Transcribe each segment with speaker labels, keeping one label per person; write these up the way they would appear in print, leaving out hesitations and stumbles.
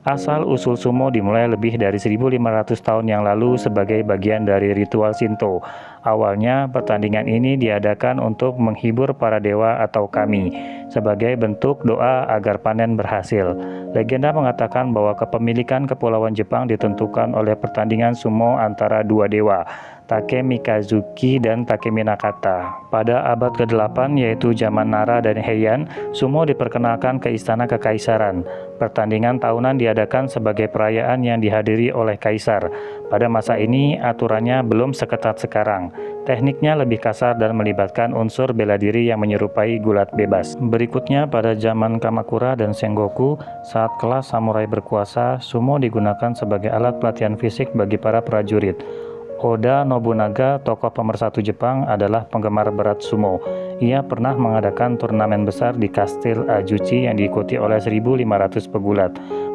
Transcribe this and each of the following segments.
Speaker 1: Asal-usul sumo dimulai lebih dari 1.500 tahun yang lalu sebagai bagian dari ritual Shinto. Awalnya, pertandingan ini diadakan untuk menghibur para dewa atau kami, sebagai bentuk doa agar panen berhasil. Legenda mengatakan bahwa kepemilikan kepulauan Jepang ditentukan oleh pertandingan sumo antara dua dewa, Takemikazuki dan Takeminakata. Pada abad ke-8, yaitu zaman Nara dan Heian, sumo diperkenalkan ke istana kekaisaran. Pertandingan tahunan diadakan sebagai perayaan yang dihadiri oleh kaisar. Pada masa ini, aturannya belum seketat sekarang. Tekniknya lebih kasar dan melibatkan unsur bela diri yang menyerupai gulat bebas. Berikutnya, pada zaman Kamakura dan Sengoku, saat kelas samurai berkuasa, sumo digunakan sebagai alat pelatihan fisik bagi para prajurit. Oda Nobunaga, tokoh pemersatu Jepang, adalah penggemar berat sumo. Ia pernah mengadakan turnamen besar di Kastil Ajuchi yang diikuti oleh 1.500 pegulat.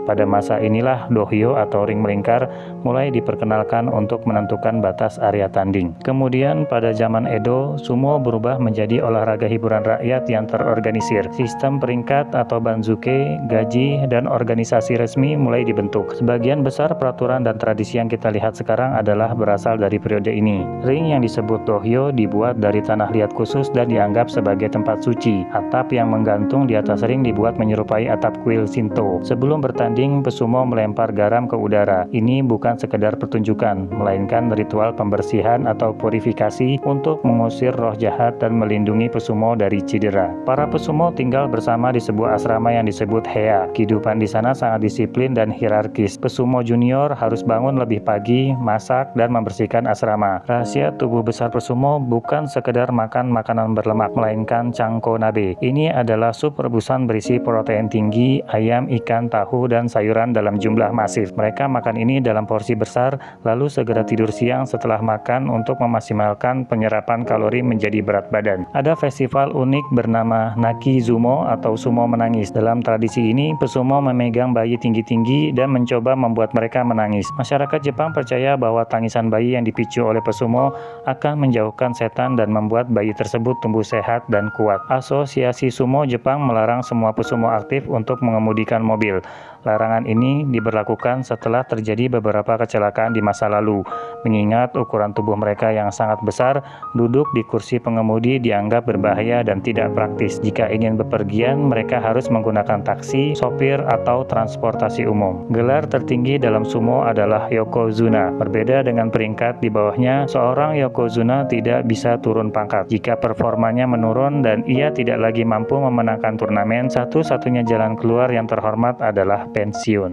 Speaker 1: Pada masa inilah dohyo atau ring melingkar mulai diperkenalkan untuk menentukan batas area tanding. Kemudian pada zaman Edo, sumo berubah menjadi olahraga hiburan rakyat yang terorganisir. Sistem peringkat atau banzuke, gaji, dan organisasi resmi mulai dibentuk. Sebagian besar peraturan dan tradisi yang kita lihat sekarang adalah berasal dari periode ini. Ring yang disebut dohyo dibuat dari tanah liat khusus dan dianggap sebagai tempat suci. Atap yang menggantung di atas ring dibuat menyerupai atap kuil Shinto. Sebelum bertanding, pesumo melempar garam ke udara. Ini bukan sekedar pertunjukan, melainkan ritual pembersihan atau purifikasi untuk mengusir roh jahat dan melindungi pesumo dari cedera. Para pesumo tinggal bersama di sebuah asrama yang disebut hea. Kehidupan di sana sangat disiplin dan hierarkis. Pesumo junior harus bangun lebih pagi, masak, dan membersihkan asrama. Rahasia tubuh besar pesumo bukan sekedar makan makanan berlemak, melainkan cangko nabe. Ini adalah sup rebusan berisi protein tinggi, ayam, ikan, tahu, dan sayuran dalam jumlah masif. Mereka makan ini dalam porsi besar, lalu segera tidur siang setelah makan untuk memaksimalkan penyerapan kalori menjadi berat badan. Ada festival unik bernama Nakizumo atau sumo menangis. Dalam tradisi ini, pesumo memegang bayi tinggi-tinggi dan mencoba membuat mereka menangis. Masyarakat Jepang percaya bahwa tangisan bayi yang dipicu oleh pesumo akan menjauhkan setan dan membuat bayi tersebut tumbuh sehat dan kuat. Asosiasi Sumo Jepang melarang semua pesumo aktif untuk mengemudikan mobil. Larangan ini diberlakukan setelah terjadi beberapa kecelakaan di masa lalu. Mengingat ukuran tubuh mereka yang sangat besar, duduk di kursi pengemudi dianggap berbahaya dan tidak praktis. Jika ingin bepergian, mereka harus menggunakan taksi, sopir, atau transportasi umum. Gelar tertinggi dalam sumo adalah yokozuna. Berbeda dengan peringkat di bawahnya, seorang yokozuna tidak bisa turun pangkat. Jika performanya menurun dan ia tidak lagi mampu memenangkan turnamen, satu-satunya jalan keluar yang terhormat adalah pensiun.